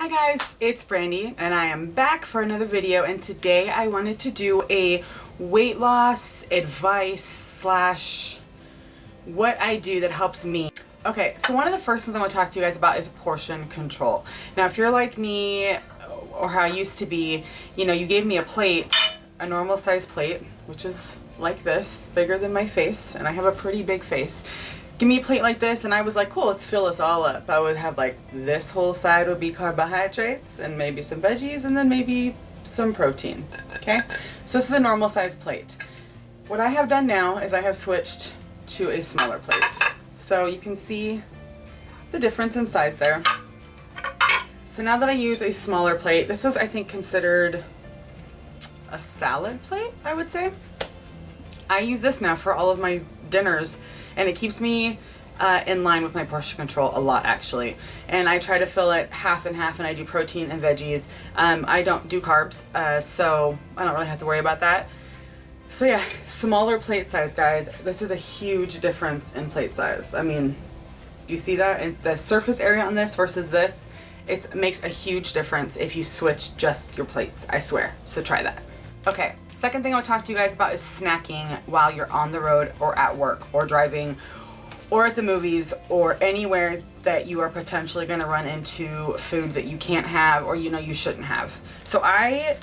Hi guys, it's Brandy and I am back for another video, and today I wanted to do a weight loss advice slash what I do that helps me. Okay, so one of the first things I want to talk to you guys about is portion control. Now if you're like me, or how I used to be, you gave me a plate, a normal size plate, which is like this, bigger than my face, and I have a pretty big face. Give me a plate like this and I was like, cool, let's fill this all up. I would have like this whole side would be carbohydrates and maybe some veggies and then maybe some protein, okay? So this is a normal size plate. What I have done now is I have switched to a smaller plate. So you can see the difference in size there. So now that I use a smaller plate, this is I think considered a salad plate, I would say. I use this now for all of my dinners, and it keeps me in line with my portion control a lot actually. And I try to fill it half and half, and I do protein and veggies. I don't do carbs, so I don't really have to worry about that. So yeah, smaller plate size, guys. This is a huge difference in plate size. I mean, you see that? And the surface area on this versus this, it makes a huge difference if you switch just your plates, I swear. So try that. Okay. Second thing I want to talk to you guys about is snacking while you're on the road or at work or driving or at the movies or anywhere that you are potentially going to run into food that you can't have or you shouldn't have. So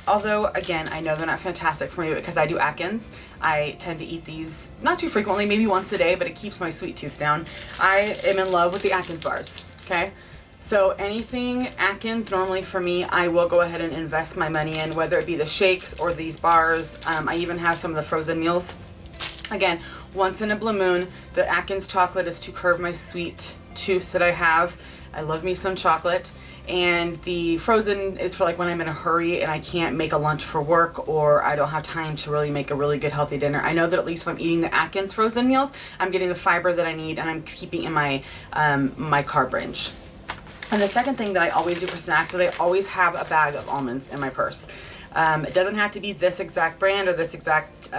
although again, I know they're not fantastic for me because I do Atkins, I tend to eat these not too frequently, maybe once a day, but it keeps my sweet tooth down. I am in love with the Atkins bars, okay? So anything Atkins, normally for me, I will go ahead and invest my money in, whether it be the shakes or these bars. I even have some of the frozen meals. Again, once in a blue moon, the Atkins chocolate is to curb my sweet tooth that I have. I love me some chocolate. And the frozen is for like when I'm in a hurry and I can't make a lunch for work, or I don't have time to really make a really good healthy dinner. I know that at least if I'm eating the Atkins frozen meals, I'm getting the fiber that I need and I'm keeping in my my carb range. And the second thing that I always do for snacks is I always have a bag of almonds in my purse. It doesn't have to be this exact brand or this exact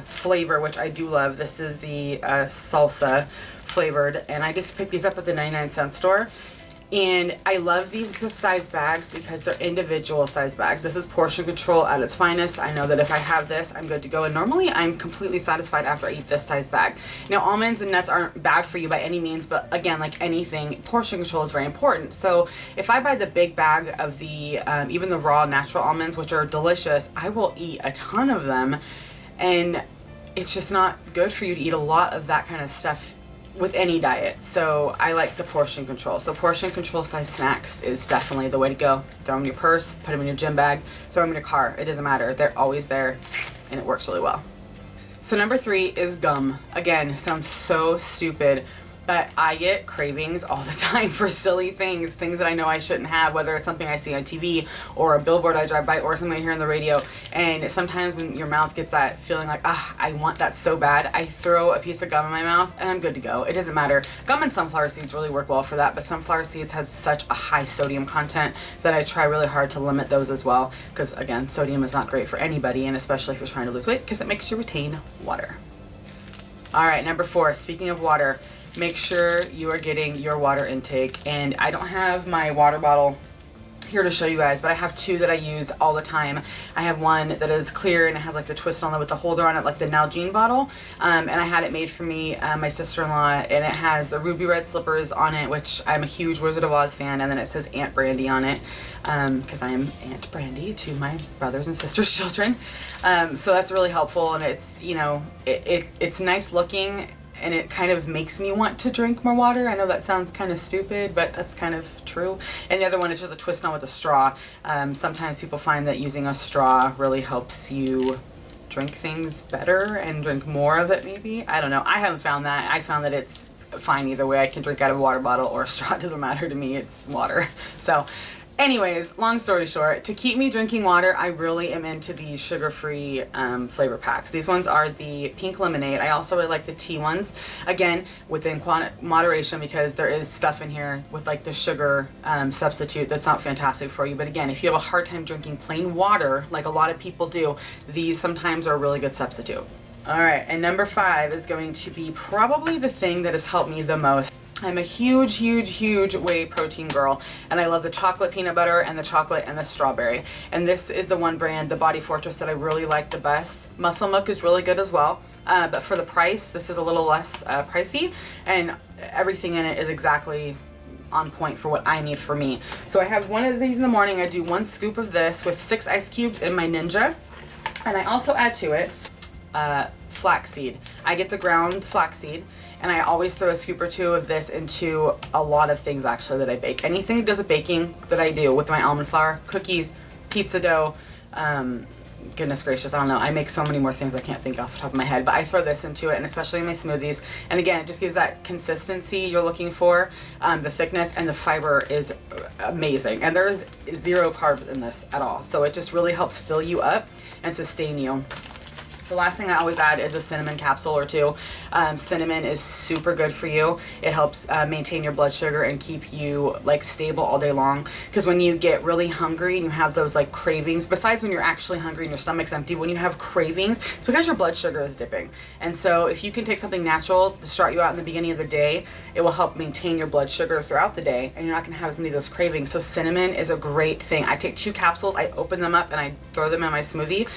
flavor, which I do love. This is the salsa flavored, and I just picked these up at the 99-cent store. And I love these size bags because they're individual size bags. This is portion control at its finest. I know that if I have this, I'm good to go. And normally I'm completely satisfied after I eat this size bag. Now, almonds and nuts aren't bad for you by any means, but again, like anything, portion control is very important. So if I buy the big bag of the, even the raw natural almonds, which are delicious, I will eat a ton of them. And it's just not good for you to eat a lot of that kind of stuff with any diet. So I like the portion control. So portion control size snacks is definitely the way to go. Throw them in your purse, put them in your gym bag, throw them in your car. It doesn't matter. They're always there and it works really well. So number 3 is gum. Again, sounds so stupid, but I get cravings all the time for silly things that I know I shouldn't have, whether it's something I see on TV or a billboard I drive by or something I hear on the radio. And sometimes when your mouth gets that feeling like, I want that so bad, I throw a piece of gum in my mouth and I'm good to go. It doesn't matter. Gum and sunflower seeds really work well for that, but sunflower seeds has such a high sodium content that I try really hard to limit those as well, because again, sodium is not great for anybody, and especially if you're trying to lose weight, because it makes you retain water. All right, number 4, speaking of water, make sure you are getting your water intake. And I don't have my water bottle here to show you guys, but I have 2 that I use all the time. I have one that is clear and it has like the twist on it with the holder on it, like the Nalgene bottle. And I had it made for me, my sister-in-law, and it has the ruby red slippers on it, which I'm a huge Wizard of Oz fan, and then it says Aunt Brandy on it, because I am Aunt Brandy to my brothers and sisters' children. So that's really helpful, and it's, it's nice looking, and it kind of makes me want to drink more water. I know that sounds kind of stupid, but that's kind of true. And the other one is just a twist on with a straw. Sometimes people find that using a straw really helps you drink things better and drink more of it maybe. I don't know. I haven't found that. I found that it's fine either way. I can drink out of a water bottle or a straw. It doesn't matter to me. It's water. So anyways, long story short, to keep me drinking water, I really am into these sugar-free flavor packs. These ones are the pink lemonade. I also really like the tea ones. Again, within moderation, because there is stuff in here with like the sugar substitute that's not fantastic for you. But again, if you have a hard time drinking plain water, like a lot of people do, these sometimes are a really good substitute. All right, and number 5 is going to be probably the thing that has helped me the most. I'm a huge, huge, huge whey protein girl, and I love the chocolate peanut butter and the chocolate and the strawberry. And this is the one brand, the Body Fortress, that I really like the best. Muscle Milk is really good as well, but for the price, this is a little less pricey, and everything in it is exactly on point for what I need for me. So I have one of these in the morning. I do 1 scoop of this with 6 ice cubes in my Ninja, and I also add to it flaxseed. I get the ground flaxseed, and I always throw a scoop or 2 of this into a lot of things actually that I bake. Anything that does a baking that I do with my almond flour, cookies, pizza dough, goodness gracious, I don't know. I make so many more things I can't think off the top of my head, but I throw this into it, and especially in my smoothies. And again, it just gives that consistency you're looking for. The thickness and the fiber is amazing, and there's 0 carbs in this at all. So it just really helps fill you up and sustain you. The last thing I always add is a cinnamon capsule or 2. Cinnamon is super good for you. It helps maintain your blood sugar and keep you like stable all day long. Because when you get really hungry and you have those like cravings, besides when you're actually hungry and your stomach's empty, when you have cravings, it's because your blood sugar is dipping. And so if you can take something natural to start you out in the beginning of the day, it will help maintain your blood sugar throughout the day, and you're not going to have as many of those cravings. So cinnamon is a great thing. I take 2 capsules, I open them up, and I throw them in my smoothie.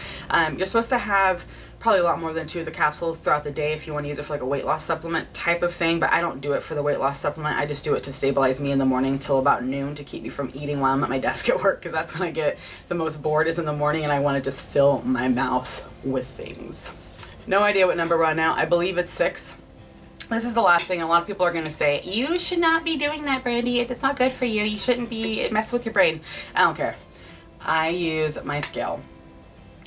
You're supposed to have probably a lot more than 2 of the capsules throughout the day if you want to use it for like a weight loss supplement type of thing, but I don't do it for the weight loss supplement. I just do it to stabilize me in the morning till about noon to keep me from eating while I'm at my desk at work, because that's when I get the most bored, is in the morning, and I want to just fill my mouth with things. No idea what number we're on now. I believe it's 6. This is the last thing. A lot of people are going to say, you should not be doing that, Brandy. It's not good for you. You shouldn't be, it messes with your brain. I don't care. I use my scale.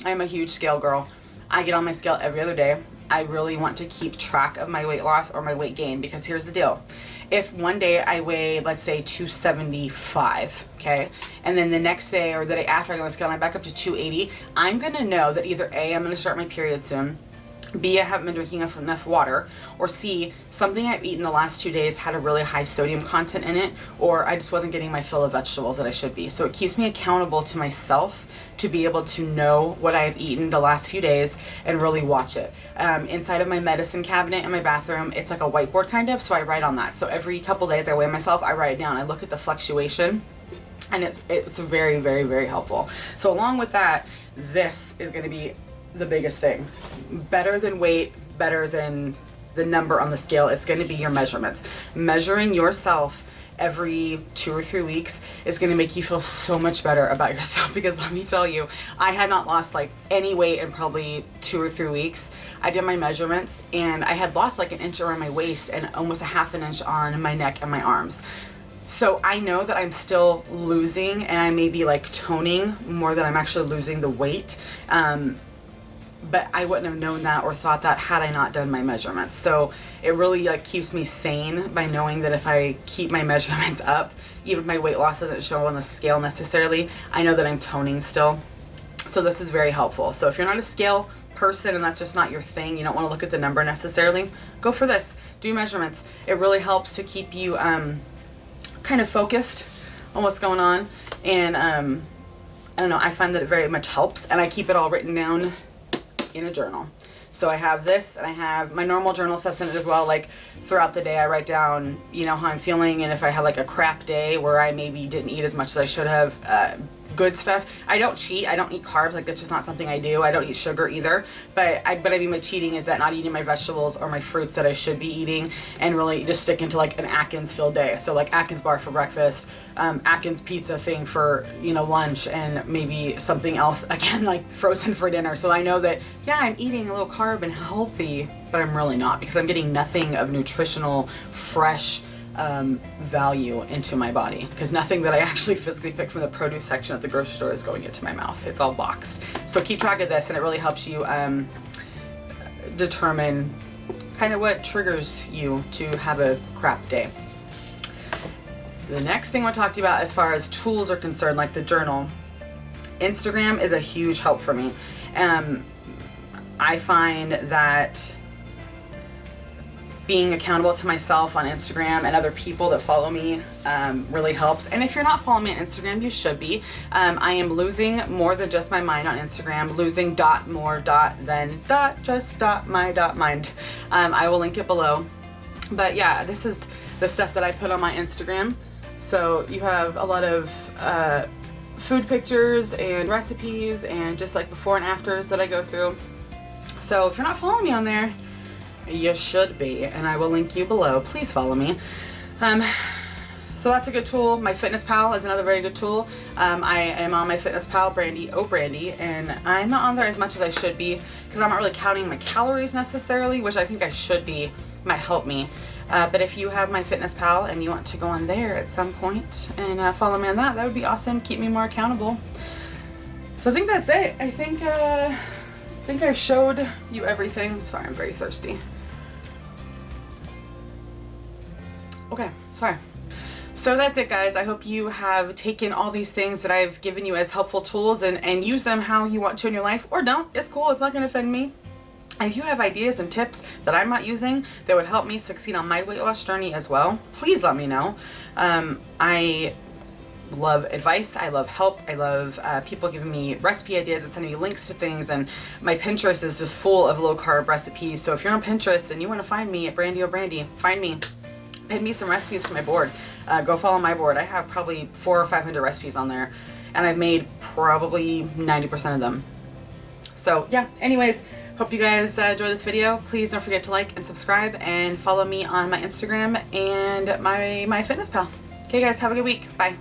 I'm a huge scale girl. I get on my scale every other day. I really want to keep track of my weight loss or my weight gain, because here's the deal. If one day I weigh, let's say 275, okay, and then the next day or the day after I go on the scale and I'm back up to 280, I'm going to know that either A, I'm going to start my period soon, B, I haven't been drinking enough water, or C, something I've eaten the last 2 days had a really high sodium content in it, or I just wasn't getting my fill of vegetables that I should be. So it keeps me accountable to myself to be able to know what I have eaten the last few days and really watch it. Inside of my medicine cabinet in my bathroom, it's like a whiteboard kind of, so I write on that. So every couple days I weigh myself, I write it down, I look at the fluctuation, and it's very, very, very helpful. So along with that, this is going to be the biggest thing. Better than weight, better than the number on the scale, it's going to be your measurements. Measuring yourself every 2 or 3 weeks is going to make you feel so much better about yourself, because let me tell you, I had not lost like any weight in probably 2 or 3 weeks. I did my measurements and I had lost like an inch around my waist and almost a half an inch on my neck and my arms. So I know that I'm still losing, and I may be like toning more than I'm actually losing the weight. But I wouldn't have known that or thought that had I not done my measurements. So it really like keeps me sane by knowing that if I keep my measurements up, even if my weight loss doesn't show on the scale necessarily, I know that I'm toning still. So this is very helpful. So if you're not a scale person and that's just not your thing, you don't want to look at the number necessarily, go for this. Do measurements. It really helps to keep you kind of focused on what's going on. And I don't know, I find that it very much helps, and I keep it all written down in a journal. So I have this, and I have my normal journal stuff in it as well. Like throughout the day I write down, you know, how I'm feeling, and if I have like a crap day where I maybe didn't eat as much as I should have, good stuff. I don't cheat. I don't eat carbs. Like that's just not something I do. I don't eat sugar either. But I mean by cheating is that not eating my vegetables or my fruits that I should be eating, and really just sticking to like an Atkins filled day. So like Atkins bar for breakfast, Atkins pizza thing for, you know, lunch, and maybe something else again like frozen for dinner. So I know that, yeah, I'm eating a little carb and healthy, but I'm really not, because I'm getting nothing of nutritional, fresh value into my body, because nothing that I actually physically pick from the produce section at the grocery store is going into my mouth. It's all boxed. So keep track of this, and it really helps you determine kind of what triggers you to have a crap day. The next thing I want to talk to you about as far as tools are concerned, like the journal, Instagram is a huge help for me. I find that being accountable to myself on Instagram and other people that follow me really helps. And if you're not following me on Instagram, you should be. I am losing more than just my mind on Instagram, losing more than just my mind. I will link it below. But yeah, this is the stuff that I put on my Instagram. So you have a lot of food pictures and recipes and just like before and afters that I go through. So if you're not following me on there, you should be, and I will link you below. Please follow me. So that's a good tool. MyFitnnessPal is another very good tool. I am on MyFitnnessPal, brandiohbrandi, and I'm not on there as much as I should be because I'm not really counting my calories necessarily, which I think I should be. Might help me. But if you have MyFitnnessPal and you want to go on there at some point and follow me on that, that would be awesome. Keep me more accountable. So I think that's it. I think I showed you everything. Sorry, I'm very thirsty. Okay, sorry. So that's it, guys. I hope you have taken all these things that I've given you as helpful tools and use them how you want to in your life, or don't. It's cool. It's not going to offend me. If you have ideas and tips that I'm not using that would help me succeed on my weight loss journey as well, please let me know. I love advice. I love help. I love people giving me recipe ideas and sending me links to things, and my Pinterest is just full of low carb recipes. So if you're on Pinterest and you want to find me at brandiohbrandi, find me. Pin me some recipes to my board. Go follow my board. I have probably 400 or 500 recipes on there, and I've made probably 90% of them. So yeah, anyways, hope you guys enjoy this video. Please don't forget to like and subscribe and follow me on my Instagram and my MyFitnessPal. Okay guys, have a good week. Bye.